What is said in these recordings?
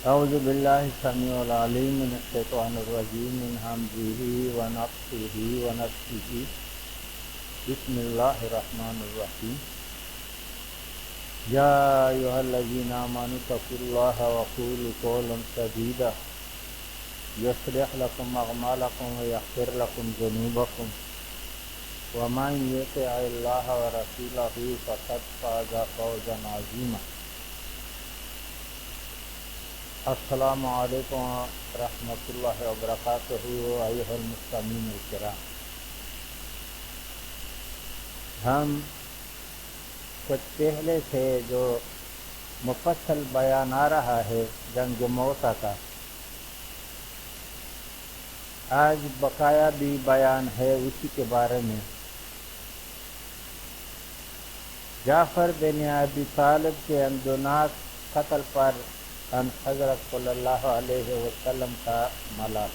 اعوذ باللہ السمیع العلیم من الشیطان الرجیم من حمزه ونفخه ونفثه بسم اللہ الرحمن الرحیم یا ایھا الذین آمنوا اتقوا اللہ وقولوا قولا سدیدا یصلح لکم اعمالکم ویغفر لکم ذنوبکم ومن یطع اللہ ورسولہ فقد فاز فوزا عظیما۔ السلام علیکم ورحمۃ اللہ وبرکاتہ ایھا المستمعین الکرام، ہم کچھ پہلے سے جو مفصل بیان آ رہا ہے جنگ موتا کا، آج بقایا بھی بیان ہے اسی کے بارے میں۔ جعفر بن ابی طالب کے اندوناک قتل پر ان حضرت صلی اللہ علیہ وسلم کا ملال۔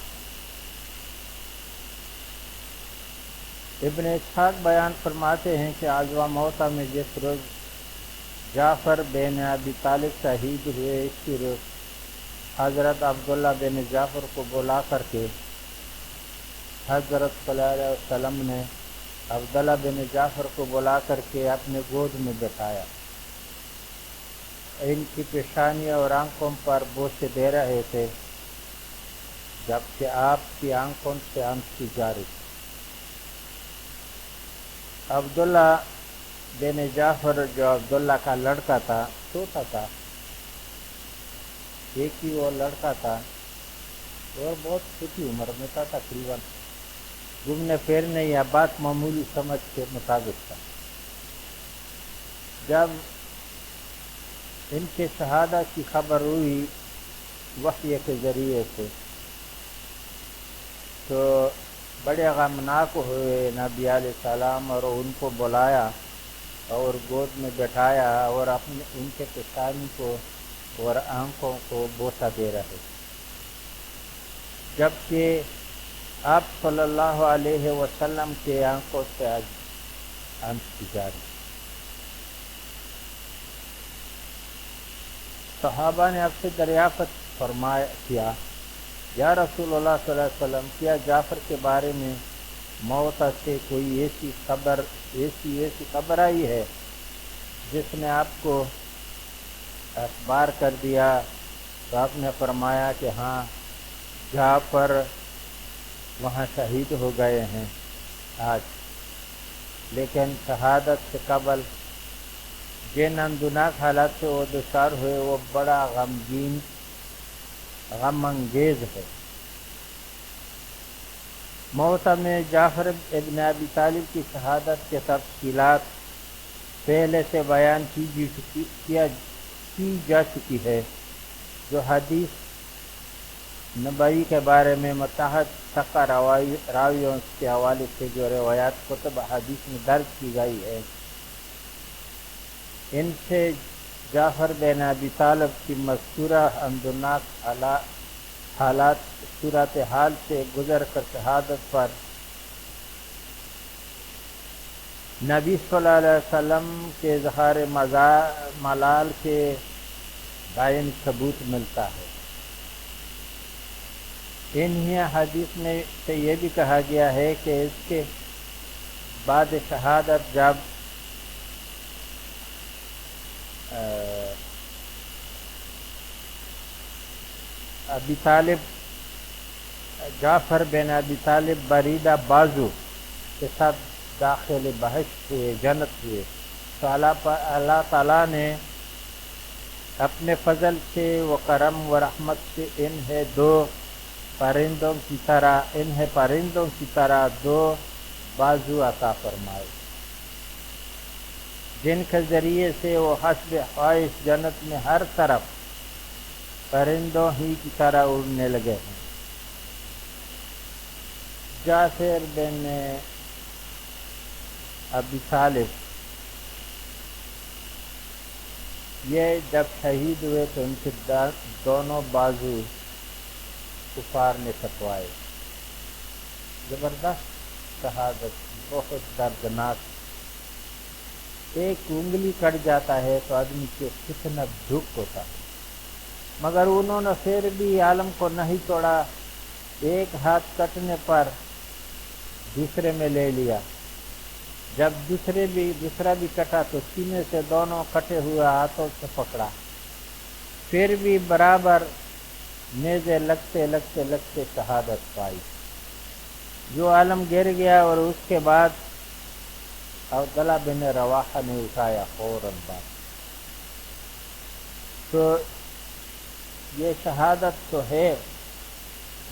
ابن اسحاق بیان فرماتے ہیں کہ عزوہ موتا میں جس روز جعفر بن ابی طالب شہید ہوئے، اسی روز حضرت عبداللہ بن جعفر کو بلا کر کے حضرت صلی اللہ علیہ وسلم نے عبداللہ بن جعفر کو بلا کر کے اپنے گود میں بٹھایا، ان کی پیشانی اور آنکھوں پر بوسے دے رہے تھے جبکہ آپ کی آنکھوں سے آنسو جاری تھے۔ عبداللہ بن جعفر جو عبداللہ کا لڑکا تھا، چھوٹا تھا، ایک ہی وہ لڑکا تھا اور بہت چھوٹی عمر میں تھا، تقریباً گھومنے پھرنے یا بات معمولی سمجھ کے مطابق تھا۔ جب ان کے شہادت کی خبر ہوئی وحی کے ذریعے سے تو بڑے غمناک ہوئے نبی علیہ السلام، اور ان کو بلایا اور گود میں بٹھایا اور اپنے ان کے پیشانی کو اور آنکھوں کو بوسہ دے رہے، جبکہ آپ صلی اللہ علیہ وسلم کے آنکھوں سے آنسو جاری۔ صحابہ نے اب سے دریافت کیا، یا رسول اللہ صلی اللہ علیہ وسلم، کیا جعفر کے بارے میں موت سے کوئی ایسی خبر آئی ہے جس نے آپ کو اخبار کر دیا؟ تو آپ نے فرمایا کہ ہاں، جعفر وہاں شہید ہو گئے ہیں آج، لیکن شہادت سے قبل جن اندوناک حالات سے وہ دچار ہوئے وہ بڑا غم انگیز ہے۔ موتا میں جعفر ابن ابی طالب کی شہادت کے تفصیلات پہلے سے بیان کی جا چکی ہے، جو حدیث نبوی کے بارے میں متعدد ثقہ راویوں کے حوالے سے جو روایات کتب حدیث میں درج کی گئی ہے، ان سے جعفر بن ابی طالب کی مذکورہ اندوناک حالات صورتحال سے گزر کر شہادت پر نبی صلی اللہ علیہ وسلم کے اظہار ملال کے بائن ثبوت ملتا ہے۔ انہی حدیث میں سے یہ بھی کہا گیا ہے کہ اس کے بعد شہادت جب ابی طالب جعفر بن ابی طالب بریدہ بازو کے ساتھ داخل بہشت ہوئے، جنت ہوئے، تو اللہ تعالیٰ نے اپنے فضل سے و کرم و رحمت سے انہیں پرندوں کی طرح دو بازو عطا فرمائے، جن کے ذریعے سے وہ حسب خواہش جنت میں ہر طرف پرندوں ہی کی طرح اڑنے لگے ہیں۔ جعفر بن ابی طالب یہ جب شہید ہوئے تو ان کے دونوں بازو کفار نے کٹوائے۔ زبردست شہادت، بہت دردناک۔ ایک انگلی کٹ جاتا ہے تو آدمی کو کتنا دکھ ہوتا ہے، مگر انہوں نے پھر بھی عالم کو نہیں توڑا، ایک ہاتھ کٹنے پر دوسرے میں لے لیا، جب دوسرا بھی کٹا تو سینے سے دونوں کٹے ہوئے ہاتھوں سے پکڑا، پھر بھی برابر نیزے لگتے لگتے لگتے شہادت پائی۔ جو عالم گر گیا اور اس کے بعد عبداللہ بن رواحہ نے اٹھایا فوراً بات۔ تو یہ شہادت تو ہے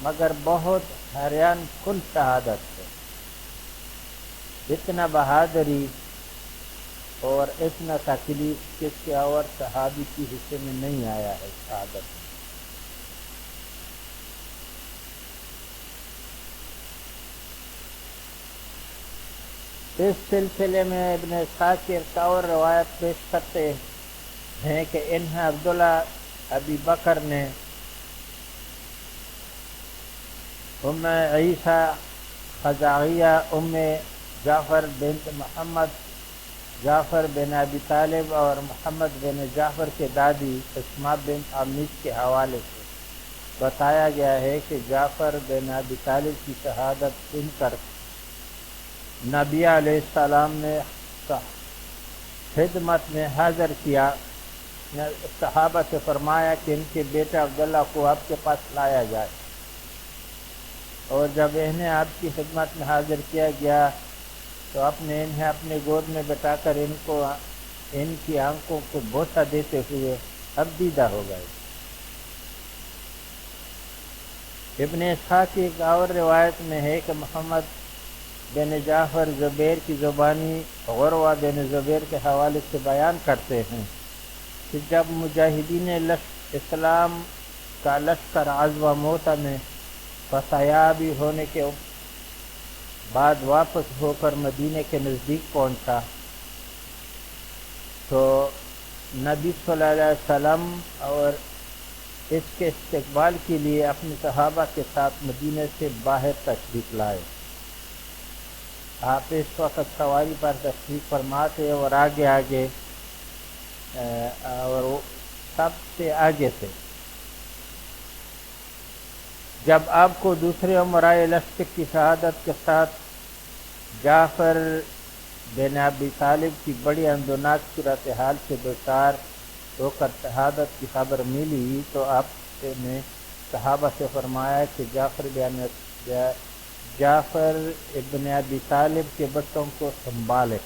مگر بہت حیران کن شہادت ہے، اتنا بہادری اور اتنا تکلیف کسی اور صحابی کی حصے میں نہیں آیا ہے شہادت میں۔ اس سلسلے میں ابن اسحاق ایک اور روایت پیش کرتے ہیں کہ انہیں عبداللہ ابی بکر نے ام عیسیٰ خزاعیہ ام جعفر بنت محمد جعفر بن ابی طالب اور محمد بن جعفر کے دادی اسماء بنت عمیس کے حوالے سے بتایا گیا ہے کہ جعفر بن ابی طالب کی شہادت سن کر نبی علیہ السلام نے خدمت میں حاضر کیا، صحابہ سے فرمایا کہ ان کے بیٹے عبداللہ کو آپ کے پاس لایا جائے، اور جب انہیں آپ کی خدمت میں حاضر کیا گیا تو آپ نے انہیں اپنے گود میں بٹھا کر ان کی آنکھوں کو بوسہ دیتے ہوئے اب دیدہ ہو گئے۔ ابن اسحاق کی ایک اور روایت میں ہے کہ محمد بن جعفر زبیر کی زبانی غروہ بن زبیر کے حوالے سے بیان کرتے ہیں کہ جب مجاہدین اسلام کا لشکر عزوہ موتا میں فتحیابی ہونے کے بعد واپس ہو کر مدینے کے نزدیک پہنچا تو نبی صلی اللہ علیہ وسلم اور اس کے استقبال کے لیے اپنے صحابہ کے ساتھ مدینے سے باہر تشریف لائے۔ آپ اس وقت سواری پر تشریف فرما تھے اور آگے اور سب سے آگے تھے۔ جب آپ کو دوسرے امرائے لشکر کی شہادت کے ساتھ جعفر بن ابی طالب کی بڑی اندوناک صورتحال سے دوچار ہو کر شہادت کی خبر ملی تو آپ نے صحابہ سے فرمایا کہ جعفر ابن ابی طالب کے بچوں کو سنبھالے،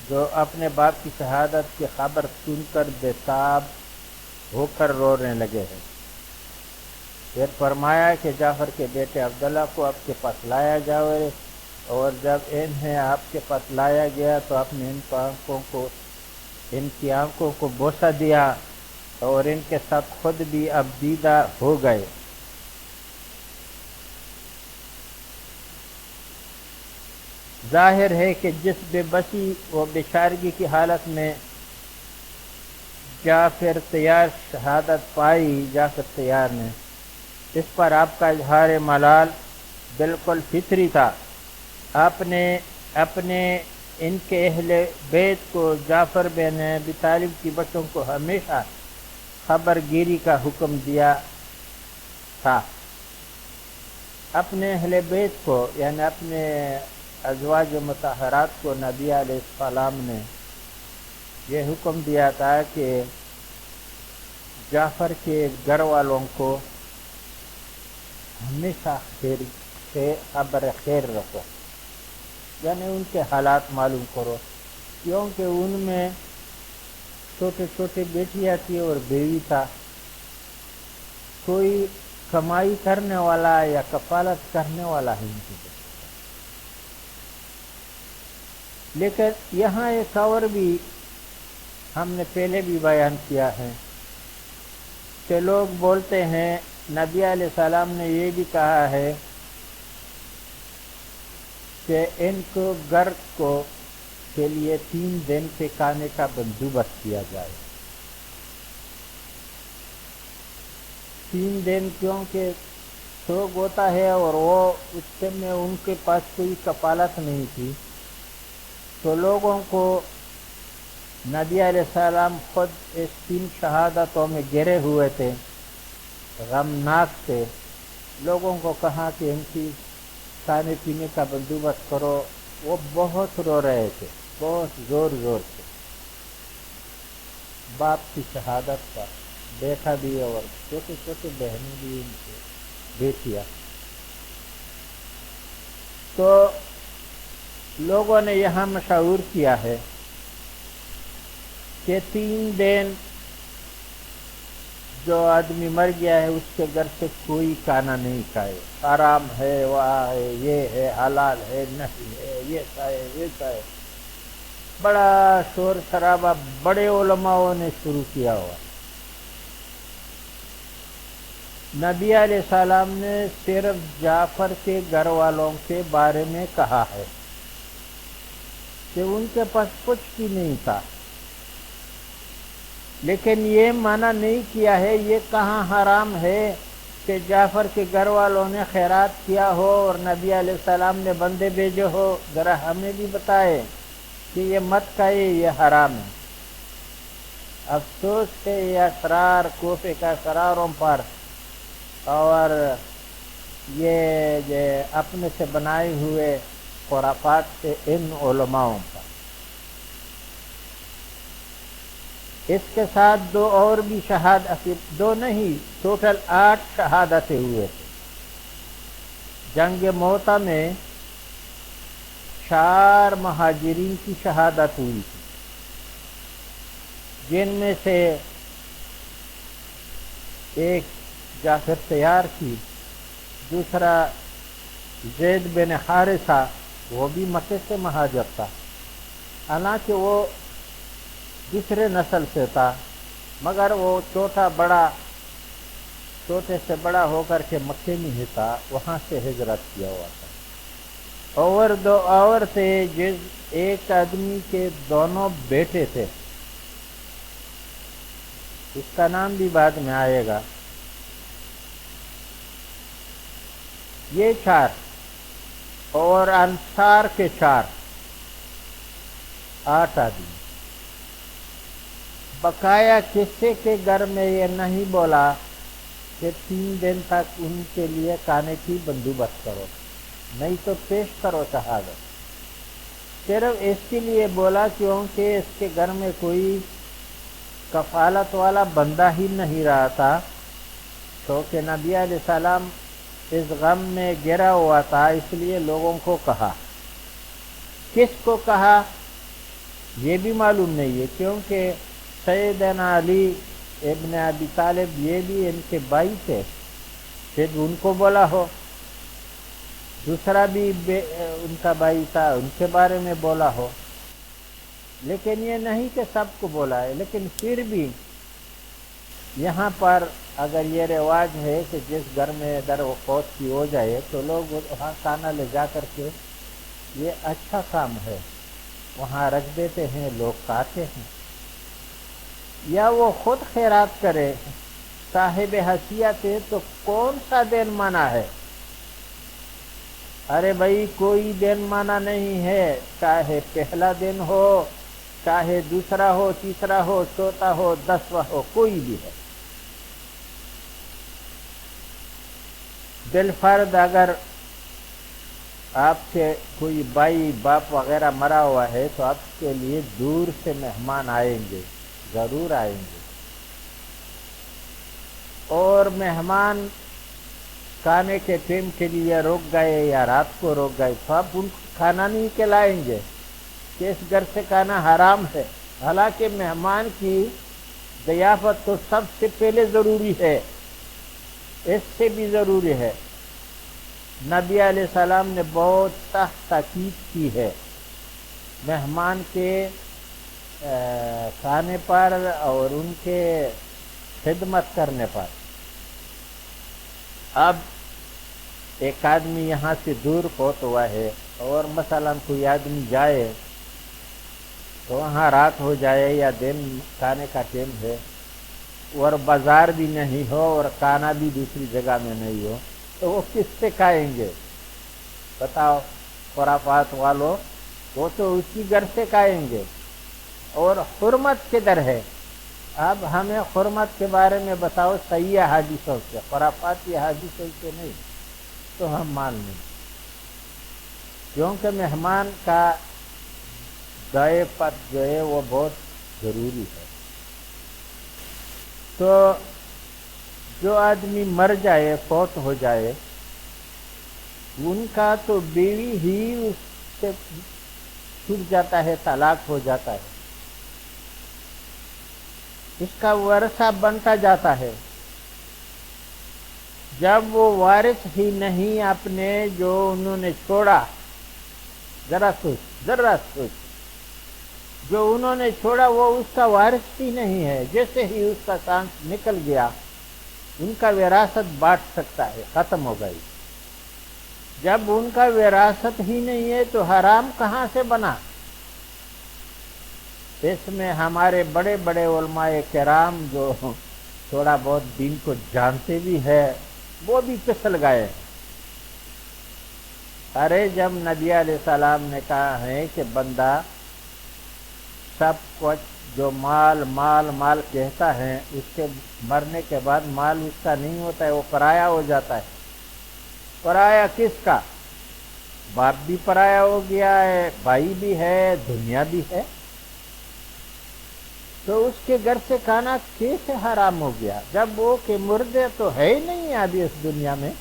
جو اپنے باپ کی شہادت کی خبر سن کر بےتاب ہو کر رونے لگے ہیں۔ پھر فرمایا کہ جعفر کے بیٹے عبداللہ کو آپ کے پاس لایا جائے، اور جب انہیں آپ کے پاس لایا گیا تو آپ نے ان کی آنکھوں کو بوسہ دیا اور ان کے ساتھ خود بھی اب دیدہ ہو گئے۔ ظاہر ہے کہ جس بے بسی و بشارگی کی حالت میں جعفر تیار شہادت پائی، جعفر تیار نے، اس پر آپ کا اظہار ملال بالکل فطری تھا۔ آپ نے اپنے ان کے اہل بیت کو جعفر بن ابی طالب کی بچوں کو ہمیشہ خبر گیری کا حکم دیا تھا۔ اپنے اہل بیت کو یعنی اپنے ازواج مطہرات کو نبی علیہ السلام نے یہ حکم دیا تھا کہ جعفر کے گھر والوں کو ہمیشہ خبر خیر رکھو، یعنی ان کے حالات معلوم کرو، کیونکہ ان میں چھوٹے چھوٹے بیٹیاں تھی اور بیوی تھا، کوئی کمائی کرنے والا یا کفالت کرنے والا ہی نہیں تھا۔ لیکن یہاں ایک اور بھی ہم نے پہلے بھی بیان کیا ہے کہ لوگ بولتے ہیں نبی علیہ السلام نے یہ بھی کہا ہے کہ ان کو گھر کے لیے 3 دن کے کھانے کا بندوبست کیا جائے۔ 3 دن کیونکہ شوق ہوتا ہے اور وہ اس میں ان کے پاس کوئی کفالت نہیں تھی، تو لوگوں کو نبی علیہ السلام خود اس 3 شہادتوں میں گرے ہوئے تھے، غمناک تھے۔ لوگوں کو کہا کہ ان کی کھانے پینے کا بندوبست کرو، وہ بہت رو رہے تھے، بہت زور زور سے۔ باپ کی شہادت کا بیٹا بھی اور چھوٹے چھوٹے بہنیں بھی ان کے بیٹیاں، تو لوگوں نے یہاں مشہور کیا ہے کہ 3 دن جو آدمی مر گیا ہے اس کے گھر سے کوئی کھانا نہیں کھائے، حرام ہے، وہاں ہے، یہ ہے، حلال ہے، نہیں ہے، یہ ہے، ویسا ہے۔ بڑا شور شرابہ بڑے علماؤں نے شروع کیا ہوا۔ نبی علیہ السلام نے صرف جعفر کے گھر والوں کے بارے میں کہا ہے کہ ان کے پاس کچھ بھی نہیں تھا، لیکن یہ منع نہیں کیا ہے، یہ کہاں حرام ہے کہ جعفر کے گھر والوں نے خیرات کیا ہو اور نبی علیہ السلام نے بندے بھیجے ہو، ذرا ہمیں بھی بتائے کہ یہ مت کھائیے، یہ حرام ہے۔ افسوس ہے یہ اسرار کوفے کا اسراروں پر اور یہ اپنے سے بنائے ہوئے خرافات سے ان علماؤں پر۔ اس کے ساتھ 2 اور بھی شہادت، 2 نہیں، ٹوٹل 8 شہادتیں ہوئے تھے۔ جنگ موتا میں 4 مہاجرین کی شہادت ہوئی تھی، جن میں سے ایک جعفر تیار کی، دوسرا زید بن حارثہ، وہ بھی مکے سے مہاجر تھا، حالانکہ وہ دوسرے نسل سے تھا، مگر وہ چھوٹے سے بڑا ہو کر کے مکے میں ہی تھا، وہاں سے ہجرت کیا ہوا تھا۔ اور 2 اور تھے، ایک آدمی کے دونوں بیٹے تھے، اس کا نام بھی بعد میں آئے گا۔ یہ 4 اور انصار کے 4، 8 آدمی۔ بقایا کسی کے گھر میں یہ نہیں بولا کہ 3 دن تک ان کے لیے کھانے کی بندوبست کرو، نہیں تو پیش کرو شہادت۔ صرف اس کے لیے بولا کیونکہ اس کے گھر میں کوئی کفالت والا بندہ ہی نہیں رہا تھا، کیونکہ نبی علیہ السلام اس غم میں گرا ہوا تھا، اس لیے لوگوں کو کہا۔ کس کو کہا یہ بھی معلوم نہیں ہے، کیونکہ سیدنا علی ابن ابی طالب یہ بھی ان کے بھائی تھے، پھر ان کو بولا ہو، دوسرا بھی ان کا بھائی تھا، ان کے بارے میں بولا ہو، لیکن یہ نہیں کہ سب کو بولا ہے۔ لیکن پھر بھی یہاں پر اگر یہ رواج ہے کہ جس گھر میں در وفات کی ہو جائے تو لوگ وہاں کھانا لے جا کر کے، یہ اچھا کام ہے، وہاں رکھ دیتے ہیں، لوگ کھاتے ہیں، یا وہ خود خیرات کرے، صاحب حیثیت ہے تو کون سا دن منع ہے؟ ارے بھائی کوئی دن منع نہیں ہے، چاہے پہلا دن ہو، چاہے دوسرا ہو، تیسرا ہو، چوتھا ہو، 10واں ہو، کوئی بھی ہے۔ بالفرض اگر آپ کے کوئی بھائی باپ وغیرہ مرا ہوا ہے تو آپ کے لیے دور سے مہمان آئیں گے، ضرور آئیں گے، اور مہمان کھانے کے ٹائم کے لیے رک گئے یا رات کو رک گئے تو آپ ان کو کھانا نہیں کھلائیں گے کہ اس گھر سے کھانا حرام ہے، حالانکہ مہمان کی ضیافت تو سب سے پہلے ضروری ہے، اس سے بھی ضروری ہے۔ نبی علیہ السلام نے بہت سخت تاکید کی ہے مہمان کے کھانے پر اور ان کے خدمت کرنے پر۔ اب ایک آدمی یہاں سے دور فوت ہوا ہے اور مثلا کوئی آدمی جائے تو وہاں رات ہو جائے یا دن کھانے کا ٹائم ہے اور بازار بھی نہیں ہو اور کھانا بھی دوسری جگہ میں نہیں ہو تو وہ کس سے کھائیں گے؟ بتاؤ خرافات والوں، وہ تو اسی گھر سے کھائیں گے۔ اور حرمت کدھر ہے؟ اب ہمیں حرمت کے بارے میں بتاؤ صحیح حدیثوں سے، خرافاتی حدیثوں سے نہیں، تو ہم مان لیں، کیونکہ مہمان کا ضیافت جو ہے وہ بہت ضروری ہے۔ تو جو آدمی مر جائے، فوت ہو جائے، ان کا تو بیوی ہی اس سے چھوٹ جاتا ہے، طلاق ہو جاتا ہے، اس کا ورثہ بنتا جاتا ہے۔ جب وہ وارث ہی نہیں اپنے جو انہوں نے چھوڑا، ذرا سوچ، جو انہوں نے چھوڑا وہ اس کا وارث ہی نہیں ہے، جیسے ہی اس کا چانس نکل گیا ان کا وراثت بانٹ سکتا ہے، ختم ہو گئی۔ جب ان کا وراثت ہی نہیں ہے تو حرام کہاں سے بنا؟ اس میں ہمارے بڑے بڑے علماء کرام جو تھوڑا بہت دین کو جانتے بھی ہے وہ بھی پھسل گئے۔ ارے جب نبی علیہ السلام نے کہا ہے کہ بندہ سب کچھ جو مال مال مال کہتا ہے، اس کے مرنے کے بعد مال اس کا نہیں ہوتا ہے، وہ پرایا ہو جاتا ہے۔ پرایا کس کا؟ باپ بھی پرایا ہو گیا ہے، بھائی بھی ہے، دنیا بھی ہے، تو اس کے گھر سے کھانا کیسے حرام ہو گیا؟ جب وہ کہ مردے تو ہے ہی نہیں ابھی اس دنیا میں،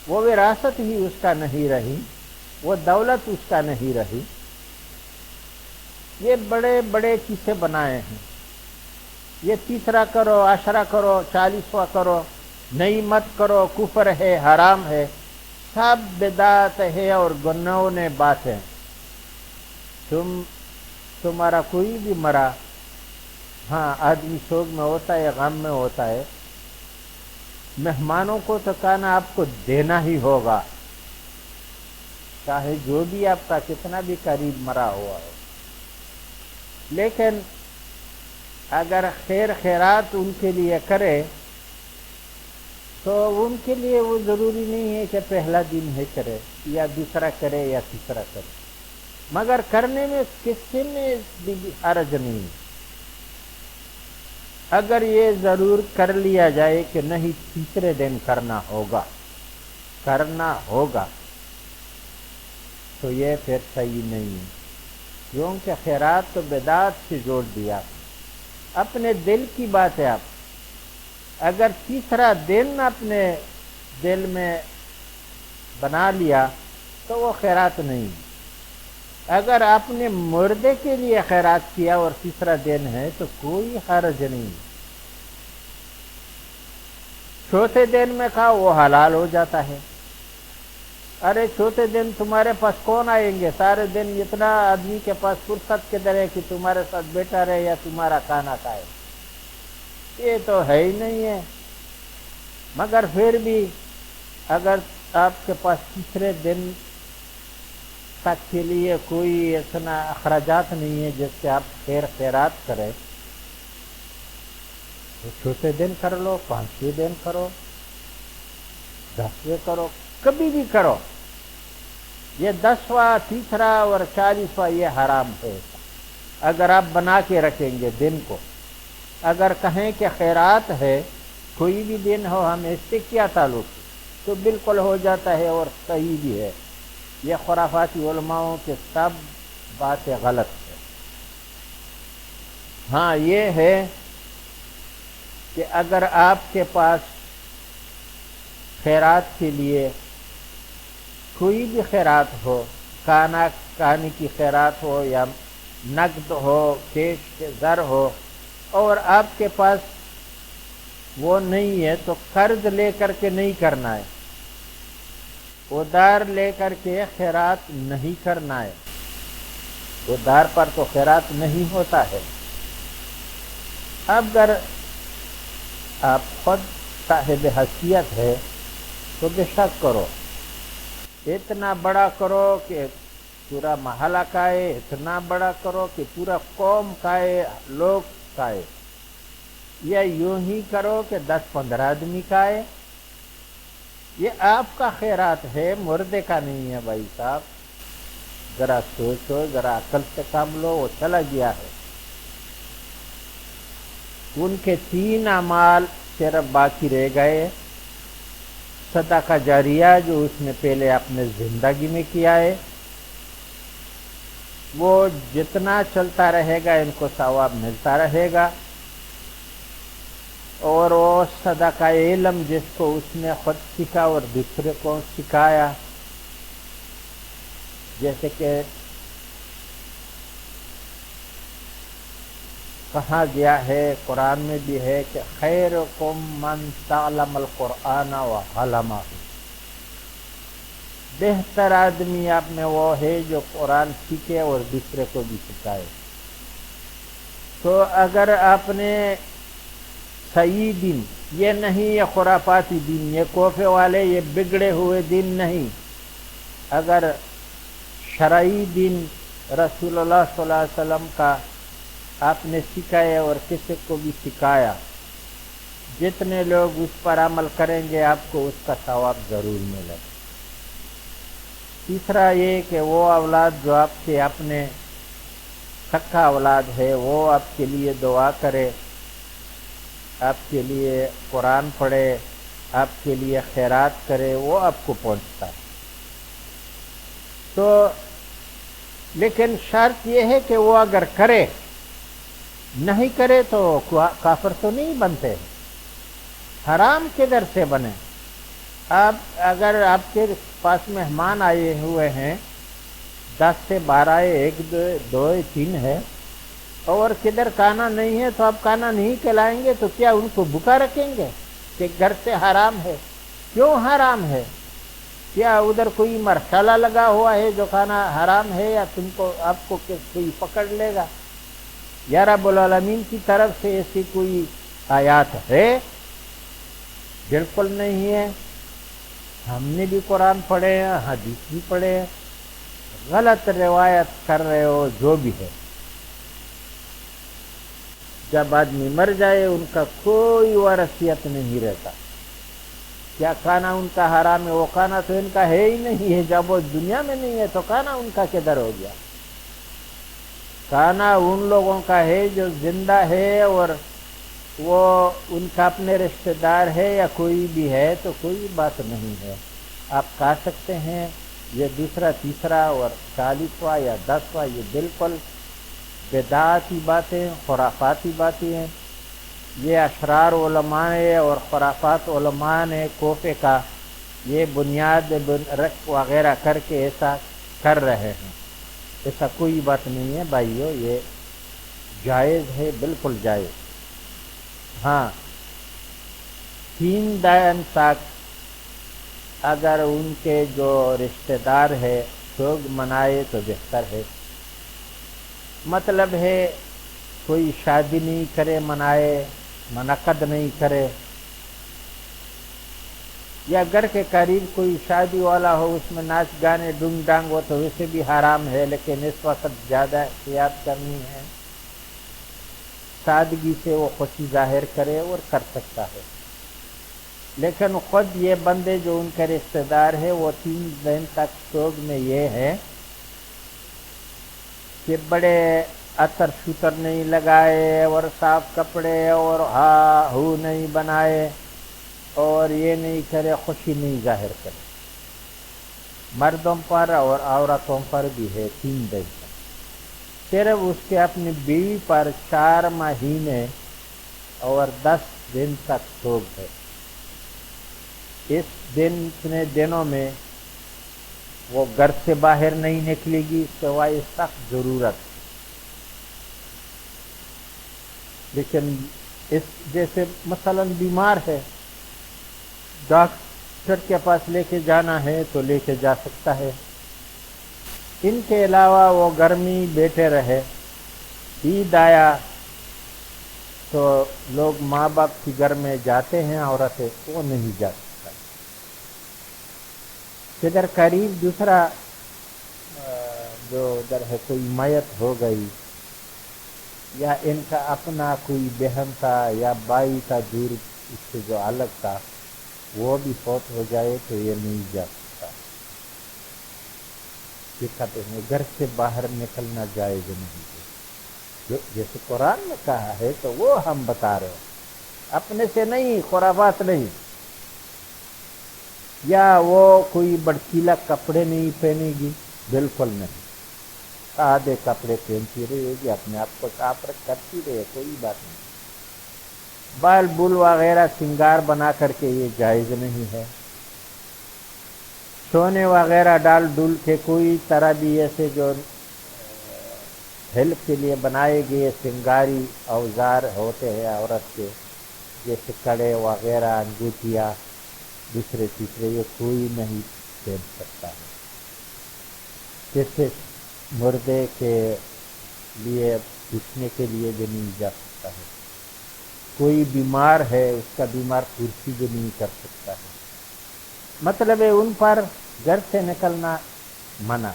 وہ وراثت ہی اس کا نہیں رہی، وہ دولت اس کا نہیں رہی۔ یہ بڑے بڑے قصے بنائے ہیں، یہ 30 کرو، 10 کرو، 40واں کرو، نہیں مت کرو، کفر ہے، حرام ہے، سب بدعت ہے اور گناہوں بات ہے۔ تمہارا کوئی بھی مرا، ہاں آدمی شوق میں ہوتا ہے، غم میں ہوتا ہے، مہمانوں کو تو کھانا آپ کو دینا ہی ہوگا، چاہے جو بھی آپ کا کتنا بھی قریب مرا ہوا ہو۔ لیکن اگر خیر خیرات ان کے لیے کرے تو ان کے لیے وہ ضروری نہیں ہے کہ پہلا دن ہے کرے یا دوسرا کرے یا تیسرا کرے، مگر کرنے میں کسی میں بھی حرج نہیں۔ اگر یہ ضرور کر لیا جائے کہ نہیں تیسرے دن کرنا ہوگا تو یہ پھر صحیح نہیں ہے، کیونکہ خیرات تو بدعت سے جوڑ دیا، اپنے دل کی بات ہے۔ آپ اگر تیسرا دن اپنے دل میں بنا لیا تو وہ خیرات نہیں۔ اگر آپ نے مردے کے لیے خیرات کیا اور تیسرا دن ہے تو کوئی حرج نہیں، چوتھے دن میں کھاؤ وہ حلال ہو جاتا ہے۔ ارے چوتھے دن تمہارے پاس کون آئیں گے؟ سارے دن اتنا آدمی کے پاس فرصت کدھر ہے کہ تمہارے ساتھ بیٹھا رہے یا تمہارا کھانا کھائے؟ یہ تو ہے ہی نہیں ہے۔ مگر پھر بھی اگر آپ کے پاس تیسرے دن تک کے لیے کوئی اتنا اخراجات نہیں ہے جس سے آپ خیر خیرات کریں تو چوتھے دن کر لو، 5ویں دن کرو، 10ویں کرو، کبھی بھی کرو۔ یہ 10واں، تیسرا اور 40واں یہ حرام ہے اگر آپ بنا کے رکھیں گے دن کو۔ اگر کہیں کہ خیرات ہے، کوئی بھی دن ہو، ہم اس سے کیا تعلق، تو بالکل ہو جاتا ہے اور صحیح بھی ہے۔ یہ خرافاتی علماؤں کے سب باتیں غلط ہے۔ ہاں یہ ہے کہ اگر آپ کے پاس خیرات کے لیے کوئی بھی خیرات ہو، کھانے کی خیرات ہو یا نقد ہو، کیش زر ہو، اور آپ کے پاس وہ نہیں ہے تو قرض لے کر کے نہیں کرنا ہے، ادھار لے کر کے خیرات نہیں کرنا ہے، ادھار پر تو خیرات نہیں ہوتا ہے۔ اب اگر آپ خود صاحب حیثیت ہے تو بے شک کرو، اتنا بڑا کرو کہ پورا محلہ کھائے، اتنا بڑا کرو کہ پورا قوم کھائے، لوگ کھائے، یا یوں ہی کرو کہ 10-15 آدمی کھائے۔ یہ آپ کا خیرات ہے، مردے کا نہیں ہے بھائی صاحب۔ ذرا سوچو، ذرا عقل سے کام لو، وہ چلا گیا ہے۔ ان کے 3 اعمال صرف باقی رہ گئے، صدقہ جاریہ جو اس نے پہلے اپنے زندگی میں کیا ہے، وہ جتنا چلتا رہے گا ان کو ثواب ملتا رہے گا، اور وہ صدقہ علم جس کو اس نے خود سیکھا اور دوسرے کو سکھایا، جیسے کہ کہا گیا ہے قرآن میں بھی ہے کہ خیرکم من تعلم القرآن وعلمہ، بہتر آدمی آپ میں وہ ہے جو قرآن سیکھے اور دوسرے کو بھی سکھائے۔ تو اگر آپ نے صحیح دین، یہ نہیں یہ خرافاتی دین، یہ کوفے والے، یہ بگڑے ہوئے دین نہیں، اگر شرعی دین رسول اللہ صلی اللہ علیہ وسلم کا آپ نے سکھایا اور کسی کو بھی سکھایا، جتنے لوگ اس پر عمل کریں گے آپ کو اس کا ثواب ضرور ملے گا۔ تیسرا یہ کہ وہ اولاد جو آپ کے اپنے سکا اولاد ہے وہ آپ کے لیے دعا کرے، آپ کے لیے قرآن پڑھے، آپ کے لیے خیرات کرے، وہ آپ کو پہنچتا ہے۔ تو لیکن شرط یہ ہے کہ وہ اگر کرے، نہیں کرے تو کافر تو نہیں بنتے، حرام کدھر سے بنے؟ آپ اگر آپ کے پاس مہمان آئے ہوئے ہیں 10 سے 12 ہے، 1 2 3 ہے، اور کدھر کھانا نہیں ہے تو آپ کھانا نہیں کھلائیں گے تو کیا ان کو بھوکا رکھیں گے کہ گھر سے حرام ہے؟ کیوں حرام ہے؟ کیا ادھر کوئی مرحلہ لگا ہوا ہے جو کھانا حرام ہے، یا تم کو آپ کو کوئی پکڑ لے گا؟ یا رب العالمین کی طرف سے ایسی کوئی آیات ہے؟ بالکل نہیں ہے۔ ہم نے بھی قرآن پڑھے ہیں، حدیث بھی پڑھے ہیں، غلط روایت کر رہے ہو جو بھی ہے۔ جب آدمی مر جائے ان کا کوئی وارثیت نہیں رہتا، کیا کھانا ان کا حرام ہے؟ وہ کھانا تو ان کا ہے ہی نہیں ہے، جب وہ دنیا میں نہیں ہے تو کھانا ان کا کدھر ہو گیا؟ کھانا ان لوگوں کا ہے جو زندہ ہے، اور وہ ان کا اپنے رشتہ دار ہے یا کوئی بھی ہے تو کوئی بات نہیں ہے، آپ کھا سکتے ہیں۔ یہ دوسرا، تیسرا اور 40واں یا 10واں یہ بالکل بدعاتی باتیں، خرافاتی باتیں ہیں۔ یہ اشرار علماء ہے اور خرافات علماء نے کوفے کا یہ بنیاد رکھ وغیرہ کر کے ایسا کر رہے ہیں، ایسا کوئی بات نہیں ہے بھائیو، یہ جائز ہے، بالکل جائز۔ ہاں 3 دن تک اگر ان کے جو رشتہ دار ہے سوگ منائے تو بہتر ہے، مطلب ہے کوئی شادی نہیں کرے، منائے، منعقد نہیں کرے، یا گھر کے قریب کوئی شادی والا ہو اس میں ناچ گانے ڈونگ ڈانگ ہو تو ویسے بھی حرام ہے، لیکن اس وقت زیادہ احتیاط کرنی ہے، سادگی سے وہ خوشی ظاہر کرے اور کر سکتا ہے۔ لیکن خود یہ بندے جو ان کے رشتہ دار ہے وہ 3 دن تک سوگ میں یہ ہے کہ بڑے عطر شتر نہیں لگائے اور صاف کپڑے اور ہا ہو نہیں بنائے اور یہ نہیں کرے، خوشی نہیں ظاہر کرے۔ مردوں پر اور عورتوں پر بھی ہے 3 دن تک۔ صرف اس کے اپنی بیوی پر 4 مہینے اور 10 دن تک سوگ ہے۔ اس دنوں میں وہ گھر سے باہر نہیں نکلے گی سوائے سخت ضرورت۔ لیکن اس جیسے مثلا بیمار ہے، ڈاکٹر کے پاس لے کے جانا ہے تو لے کے جا سکتا ہے۔ ان کے علاوہ وہ گرمی بیٹھے رہے، عید آیا تو لوگ ماں باپ کے گھر میں جاتے ہیں، عورتیں وہ نہیں جا سکتا۔ ادھر قریب دوسرا جو ادھر ہے کوئی میت ہو گئی، یا ان کا اپنا کوئی بہن تھا یا بھائی تھا دور اس سے جو الگ تھا، وہ بھی فوت ہو جائے تو یہ نہیں جا سکتا۔ یہ کہتے ہیں گھر سے باہر نکلنا جائز نہیں ہے، جیسے قرآن میں کہا ہے تو وہ ہم بتا رہے ہیں، اپنے سے نہیں، خرافات نہیں، یا وہ کوئی بڑکیلا کپڑے نہیں پہنے گی، بالکل نہیں، آدھے کپڑے پہنتی رہے گی، اپنے آپ کو صاف کرتی رہے، کوئی بات نہیں۔ بال بل وغیرہ سنگار بنا کر کے یہ جائز نہیں ہے۔ سونے وغیرہ ڈال ڈول کے کوئی طرح بھی ایسے جو ہیلپ کے لیے بنائے گئے سنگاری اوزار ہوتے ہیں عورت کے، جیسے کڑے وغیرہ، انگوٹھیاں، دوسرے تیسرے، یہ کوئی نہیں پہن سکتا ہے۔ جیسے مردے کے لیے پوچھنے کے لیے بھی نہیں جا سکتا ہے، کوئی بیمار ہے اس کا بیمار کرسی بھی نہیں کر سکتا ہے، مطلب ہے ان پر گھر سے نکلنا منع،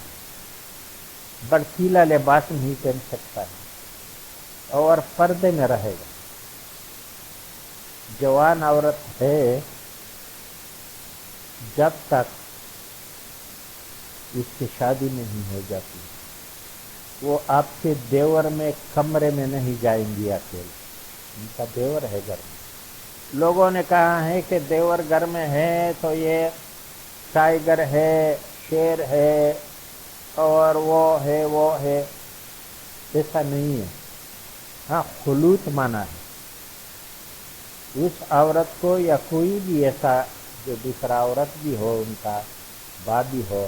بڑکیلا لباس نہیں پہن سکتا ہے اور پردے میں رہے گا۔ جوان عورت ہے جب تک اس کی شادی نہیں ہو جاتی وہ آپ کے دیور میں کمرے میں نہیں جائیں گی اکیلے، ان کا دیور ہے گھر میں۔ لوگوں نے کہا ہے کہ دیور گھر میں ہے تو یہ ٹائیگر ہے، شیر ہے، اور وہ ہے وہ ہے، ایسا نہیں ہے۔ ہاں خلوت مانا ہے، اس عورت کو یا کوئی بھی ایسا جو دوسرا عورت بھی ہو، ان کا بابی ہو،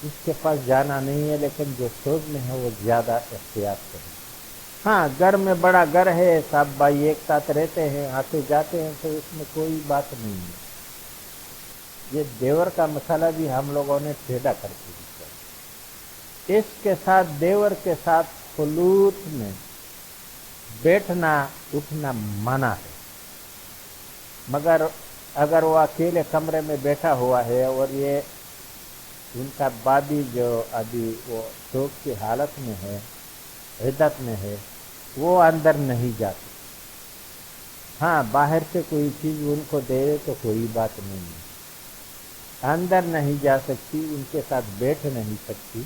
اس کے پاس جانا نہیں ہے، لیکن جو سوچ میں ہے وہ زیادہ احتیاط کرے۔ ہاں گھر میں بڑا گھر ہے، سب بھائی ایک ساتھ رہتے ہیں، آتے جاتے ہیں، تو اس میں کوئی بات نہیں ہے۔ یہ دیور کا مسئلہ بھی ہم لوگوں نے ٹھیڑا کر کے دیا، اس کے ساتھ دیور کے ساتھ خلوت میں بیٹھنا اٹھنا منع ہے، مگر اگر وہ اکیلے کمرے میں بیٹھا ہوا ہے اور یہ ان کا بابی جو ابھی وہ شوق کی حالت میں ہے، عدت میں ہے، وہ اندر نہیں جاتے، ہاں باہر سے کوئی چیز ان کو دے تو کوئی بات نہیں ہے، اندر نہیں جا سکتی، ان کے ساتھ بیٹھ نہیں سکتی،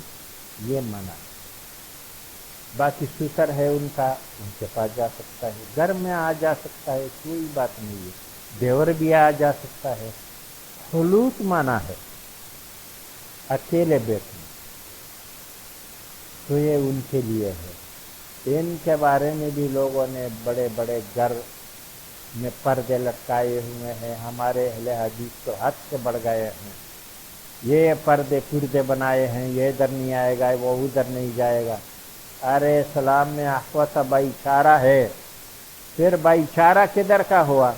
یہ منع ہے۔ باقی سسر ہے ان کا، ان کے پاس جا سکتا ہے، گھر میں آ جا سکتا ہے، کوئی بات نہیں ہے، دیور بھی آ جا سکتا ہے۔ خلوت مانا ہے اکیلے بیٹھنا، تو یہ ان کے لیے ہے۔ ان کے بارے میں بھی لوگوں نے بڑے بڑے گھر میں پردے لٹکائے ہوئے ہیں، ہمارے اہل حدیث تو حد سے بڑھ گئے ہیں، یہ پردے بنائے ہیں، یہ ادھر نہیں آئے گا، وہ ادھر نہیں جائے گا۔ ارے اسلام میں اخوت بھائی چارہ ہے، پھر بھائی چارہ کدھر کا ہوا؟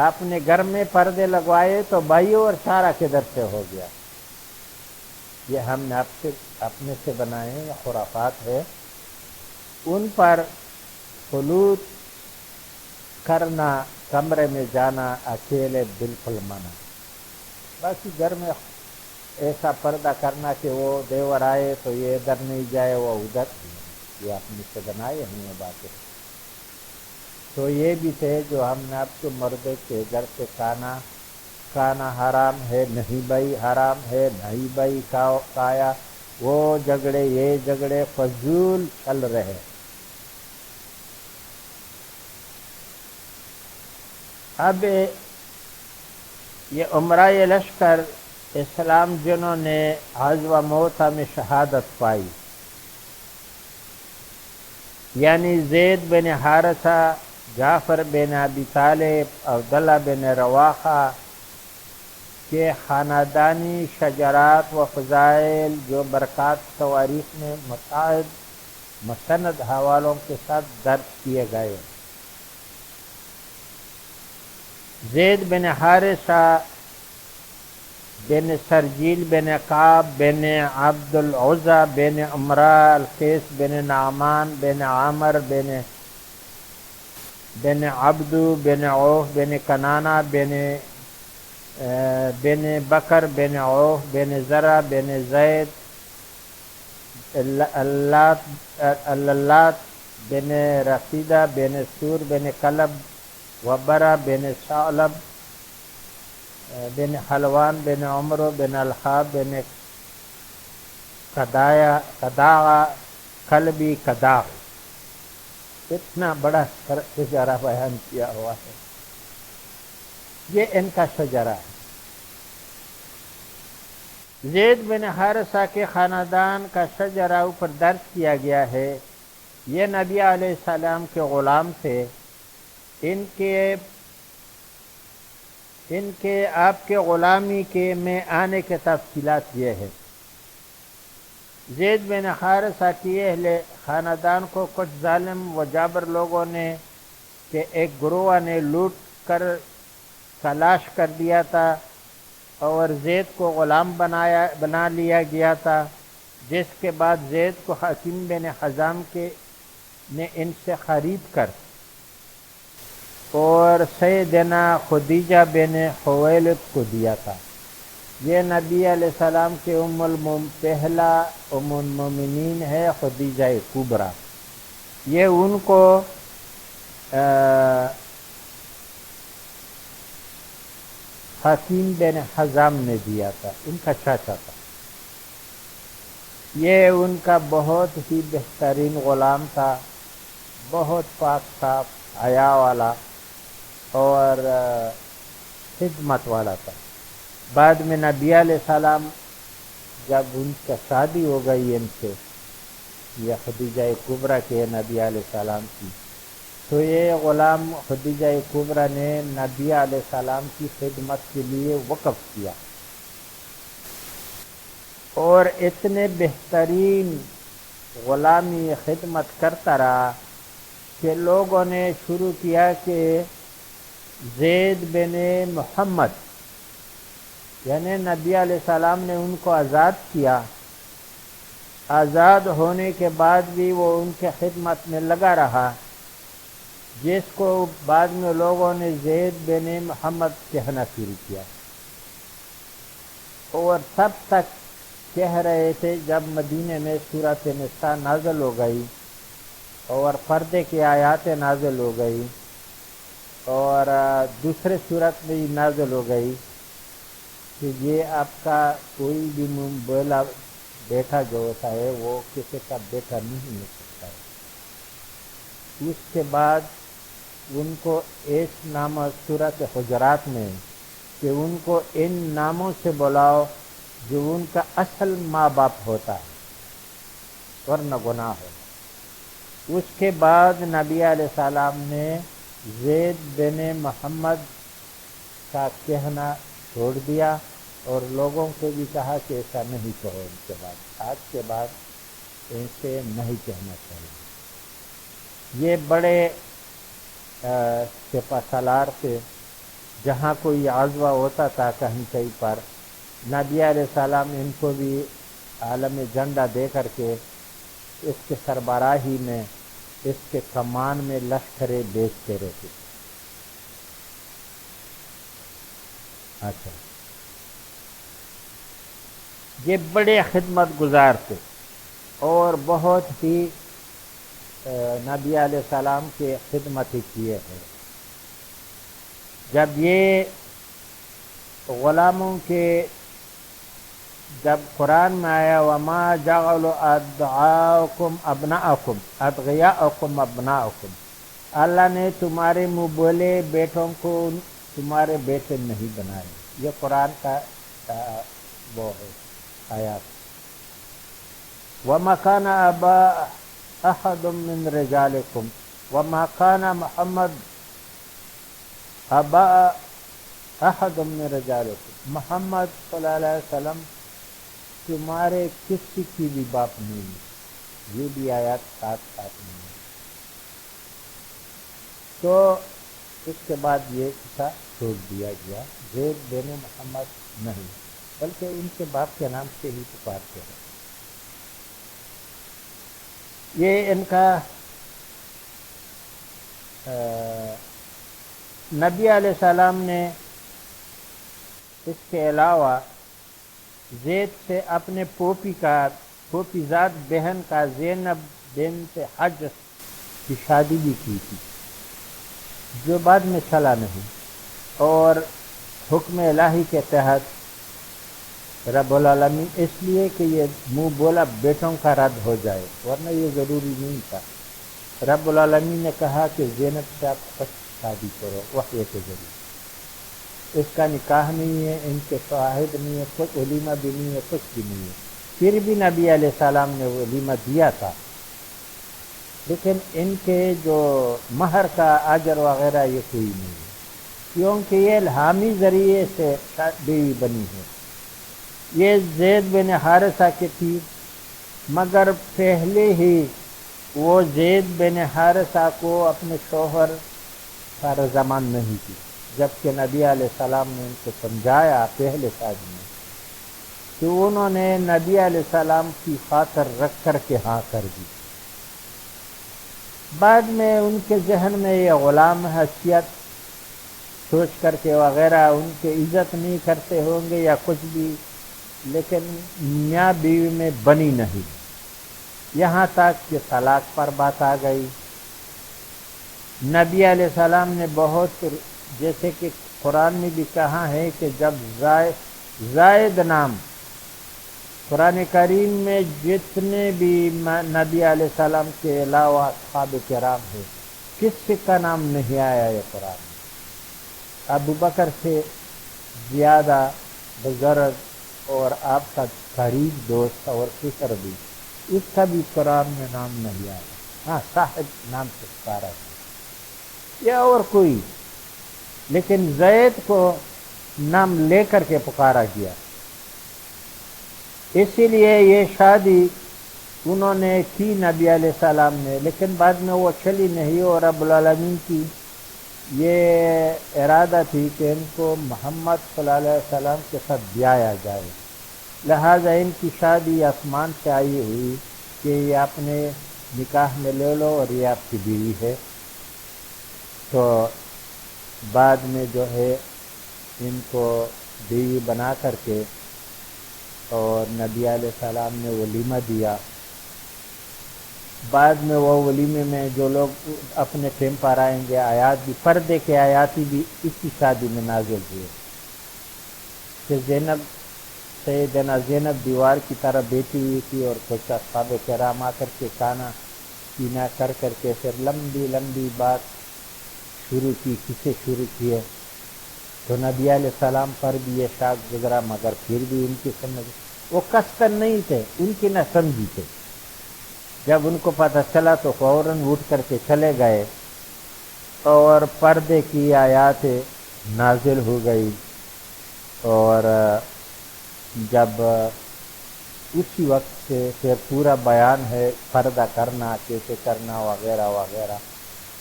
آپ نے گھر میں پردے لگوائے تو بھائی اور چارہ کدھر سے ہو گیا؟ یہ ہم نے اپنے سے بنائے ہیں، خرافات ہے، ان پر خلوت کرنا، کمرے میں جانا اکیلے بالکل منع۔ باقی گھر میں ایسا پردہ کرنا کہ وہ دیور آئے تو یہ ادھر نہیں جائے وہ ادھر، یہ اپنے سے بنائے ہیں باتیں۔ تو یہ بھی تھے جو ہم نے آپ کو مردے کے گھر سے کھانا حرام ہے، نہیں بھائی حرام ہے، نہیں بھائی کھایا، وہ جھگڑے یہ جھگڑے فضول چل رہے۔ اب یہ عمرۂ لشکر اسلام جنہوں نے غزوہ موتہ میں شہادت پائی، یعنی زید بن حارثہ، جعفر بن ابی طالب، عبداللہ بن رواحہ کے خاندانی شجرات و فضائل جو برکات تواریخ میں مستند حوالوں کے ساتھ درج کیے گئے۔ زید بن حارثہ بن سرجیل بن کعب بن عبد العزہ بن عمرہ، القیس بن نعمان بن عامر بن عبدو بن عوف بن کنانہ بن بکر بن عوف بن زرع بن زید، اللات بن رفیدہ بن سور بن کلب، وبرہ بن ثعلب بن حلوان بن عمرو بن الخاب بن کداغ قلبی کداغ، اتنا بڑا شجرہ بیان کیا ہوا ہے. یہ ان کا شجرہ ہے. زید بن حارثہ کے خاندان کا شجرہ اوپر درج کیا گیا ہے. یہ نبی علیہ السلام کے غلام تھے. ان کے آپ کے غلامی کے میں آنے کے تفصیلات یہ ہے. زید بن حارثہ کی اہل خاندان کو کچھ ظالم و جابر لوگوں نے کہ ایک گروہ نے لوٹ کر تلاش کر دیا تھا اور زید کو غلام بنا لیا گیا تھا، جس کے بعد زید کو حکیم بن حزام نے ان سے خرید کر اور سیدنا خدیجہ بن خویلد کو دیا تھا. یہ نبی علیہ السلام کے پہلا ام المومنین ہے خدیجہ کبریٰ. یہ ان کو حکیم بن حزام نے دیا تھا، ان کا چاچا تھا. یہ ان کا بہت ہی بہترین غلام تھا، بہت پاک صاف حیا والا اور خدمت والا تھا. بعد میں نبی علیہ السلام جب ان کا شادی ہو گئی ان سے، یہ خدیجہ کبریٰ کے نبی علیہ السلام کی، تو یہ غلام خدیجہ کبریٰ نے نبی علیہ السلام کی خدمت کے لیے وقف کیا اور اتنے بہترین غلامی خدمت کرتا رہا کہ لوگوں نے شروع کیا کہ زید بن محمد، یعنی نبی علیہ السلام نے ان کو آزاد کیا. آزاد ہونے کے بعد بھی وہ ان کے خدمت میں لگا رہا، جس کو بعد میں لوگوں نے زید بن محمد کہنا شروع کیا. اور تب تک کہہ رہے تھے جب مدینے میں سورۃ نساء نازل ہو گئی اور پردے کی آیات نازل ہو گئی اور دوسرے صورت میں نازل ہو گئی کہ یہ آپ کا کوئی بھی بولا بیٹا جو ہوتا ہے وہ کسی کا بیٹا نہیں ہو سکتا ہے. اس کے بعد ان کو اس نام سورۃ حجرات میں کہ ان کو ان ناموں سے بلاؤ جو ان کا اصل ماں باپ ہوتا ہے ورنہ گناہ ہو. اس کے بعد نبی علیہ السلام نے زید بن محمد کا کہنا چھوڑ دیا اور لوگوں کو بھی کہا کہ ایسا نہیں کہو، ان کے بعد آج کے بعد ایسے نہیں کہنا چاہیے. یہ بڑے سپہ سالار تھے. جہاں کوئی عزوہ ہوتا تھا کہیں پر، نبی علیہ السلام ان کو بھی عالم جھنڈا دے کر کے اس کے سربراہی میں، اس کے کمان میں لشکریں بیچتے رہتے. اچھا، یہ بڑے خدمت گزار تھے اور بہت ہی نبی علیہ السلام کے خدمت ہی کیے ہیں. جب یہ غلاموں کے جب قرآن میں آیا وَمَا جَعَلُ أَدْعَاءَكُمْ أَبْنَاءَكُمْ أَبْنَاءَكُمْ، اللہ نے تمہارے منہ بولے بیٹوں کو تمہارے بیٹے نہیں بنائے. یہ قرآن کا وہ ہے آیات. وَمَا كَانَ أَبَا أَحَدٌ مِّن رِجَالِكُمْ وَمَا كَانَ محمد أَبَا أَحَدٌ مِّن رِجَالِكُمْ، محمد صلی اللہ علیہ وسلم تمہارے کسی کی بھی باپ نہیں. یہ بھی آیات ساتھ ساتھ نہیں ہے. تو اس کے بعد یہ قصہ چھوڑ دیا گیا. زید بن محمد نہیں بلکہ ان کے باپ کے نام سے ہی پکارتے ہیں. یہ ان کا نبی علیہ السلام نے اس کے علاوہ زید سے اپنے پھوپھی زاد بہن کا زینب بنت حج کی شادی بھی کی تھی، جو بعد میں چلا نہیں، اور حکم الہی کے تحت رب العالمین اس لیے کہ یہ منہ بولا بیٹوں کا رد ہو جائے، ورنہ یہ ضروری نہیں تھا۔ رب العالمین نے کہا کہ زینب سے آپ خود شادی کرو وحی کے ذریعے، اس کا نکاح نہیں ہے، ان کے شواہد نہیں ہے، کچھ ولیمہ بھی نہیں ہے، کچھ بھی نہیں ہے۔ پھر بھی نبی علیہ السلام نے ولیمہ دیا تھا، لیکن ان کے جو مہر کا اجر وغیرہ یہ کوئی نہیں ہے، کیونکہ یہ الہامی ذریعے سے بیوی بنی ہے۔ یہ زید بن حارثہ کی تھی، مگر پہلے ہی وہ زید بن حارثہ کو اپنے شوہر کا رضامند نہیں تھی، جبکہ نبی علیہ السلام نے ان کو سمجھایا پہلے شادی میں، تو انہوں نے نبی علیہ السلام کی خاطر رکھ کر کے ہاں کر دی۔ بعد میں ان کے ذہن میں یہ غلام حیثیت سوچ کر کے وغیرہ ان کی عزت نہیں کرتے ہوں گے یا کچھ بھی، لیکن میاں بیوی میں بنی نہیں، یہاں تک کہ طلاق پر بات آ گئی۔ نبی علیہ السلام نے بہت، جیسے کہ قرآن میں بھی کہا ہے کہ جب زائد نام، قرآن کریم میں جتنے بھی نبی علیہ السلام کے علاوہ اصحاب کرام ہے، کسی کا نام نہیں آیا ہے قرآن میں۔ ابو بکر سے زیادہ بزرگ اور آپ کا قریب دوست اور فکر بھی، اس کا بھی قرآن میں نام نہیں آیا۔ ہاں صاحب نام سے پکارا ہے یا اور کوئی، لیکن زید کو نام لے کر کے پکارا گیا۔ اسی لیے یہ شادی انہوں نے کی نبی علیہ السلام نے، لیکن بعد میں وہ چلی نہیں، اور رب العالمین کی یہ ارادہ تھی کہ ان کو محمد صلی اللہ علیہ وسلم کے ساتھ بیایا جائے، لہذا ان کی شادی آسمان سے آئی ہوئی کہ یہ اپنے نکاح میں لے لو اور یہ آپ کی بیوی ہے۔ تو بعد میں جو ہے ان کو بیوی بنا کر کے اور نبی علیہ السلام نے ولیمہ دیا۔ بعد میں وہ ولیمے میں جو لوگ اپنے ٹیم پر آئیں گے، آیات بھی، پردے کے آیاتی بھی اسی شادی میں نازل ہوئے کہ سیدنا زینب دیوار کی طرح بیٹھی ہوئی تھی، اور کچھ اصحاب کرام آ کر کے کھانا پینا کر کر کے پھر لمبی لمبی بات شروع کی، کسے شروع کیے، تو نبی علیہ السلام پر بھی یہ شاک گزرا، مگر پھر بھی ان کی سمجھ، وہ قصدن نہیں تھے، ان کی نہ سمجھی تھے۔ جب ان کو پتہ چلا تو فوراً اٹھ کر کے چلے گئے، اور پردے کی آیات نازل ہو گئی، اور جب اسی وقت سے پھر پورا بیان ہے پردہ کرنا کیسے کرنا وغیرہ وغیرہ۔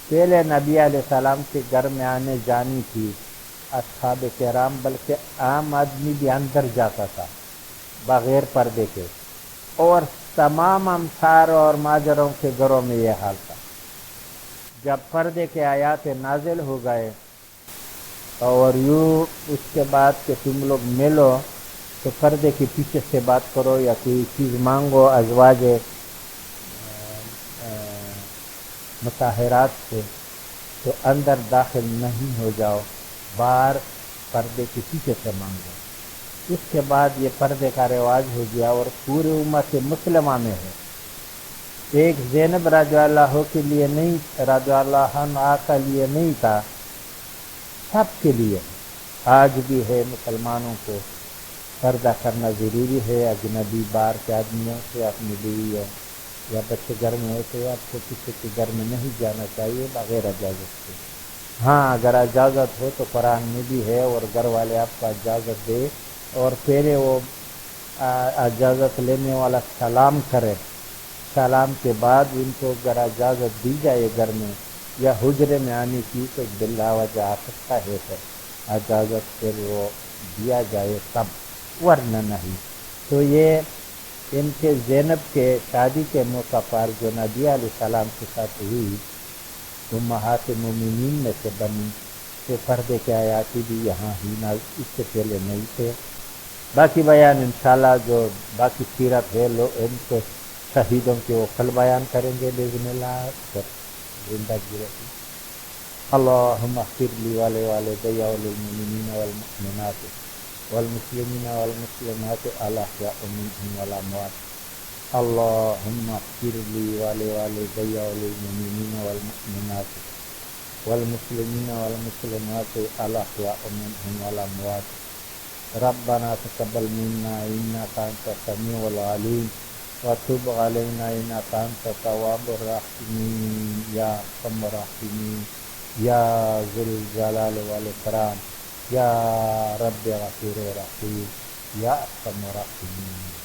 پہلے نبی علیہ السلام کے گھر میں آنے جانی تھی اصحاب کرام، بلکہ عام آدمی بھی اندر جاتا تھا بغیر پردے کے، اور تمام امسار اور ماجروں کے گھروں میں یہ حال تھا۔ جب پردے کے آیات نازل ہو گئے اور یوں اس کے بعد کہ تم لوگ ملو تو پردے کے پیچھے سے بات کرو یا کوئی چیز مانگو ازواج مطہرات سے، تو اندر داخل نہیں ہو جاؤ، باہر پردے کے پیچھے سے مانگو۔ اس کے بعد یہ پردے کا رواج ہو گیا اور پورے امت مسلمہ میں ہے۔ ایک زینب رضی اللہ کے لیے نہیں، رضی اللہ عنہا کے لیے نہیں تھا، سب کے لیے آج بھی ہے۔ مسلمانوں کو پردہ کرنا ضروری ہے، اجنبی باہر کے آدمیوں سے اپنی بیوی یا بچے گھر میں ہوتے آپ کو کسی کے گھر میں نہیں جانا چاہیے بغیر اجازت کے۔ ہاں اگر اجازت ہو تو قرآن میں بھی ہے، اور گھر والے آپ کو اجازت دے، اور پہلے وہ اجازت لینے والا سلام کرے، سلام کے بعد ان کو اگر اجازت دی جائے گھر میں یا حجرے میں آنے کی تو بلا وجہ آ سکتا ہے، تو اجازت پھر وہ دیا جائے تب، ورنہ نہیں۔ تو یہ ان کے زینب کے شادی کے موقع پر جو نبی علیہ السلام کے ساتھ ہوئی امہات مومنین میں سے بنی، تو پردے کے آیاتی بھی یہاں ہی اس سے پہلے نہیں تھے۔ باقی بیان انشاءاللہ جو باقی سیرت ہے ان کو شہیدوں کے وہ کل بیان کریں گے باذن اللہ، زندگی رہی۔ اللہم اغفر لی ولوالدی وللمؤمنین والمؤمنات والمسلمين والمسلمات الأحياء منهم والأموات اللهم اغفر لي ولوالدي وللمؤمنين والمؤمنات والمسلمين والمسلمات الأحياء منهم والأموات ربنا تقبل منا إنك أنت السميع العليم وتب علينا إنك أنت التواب الرحيم يا أرحم الراحمين يا ذو الجلال والإكرام يا رب غفور رحيم يا أرحم الراحمين.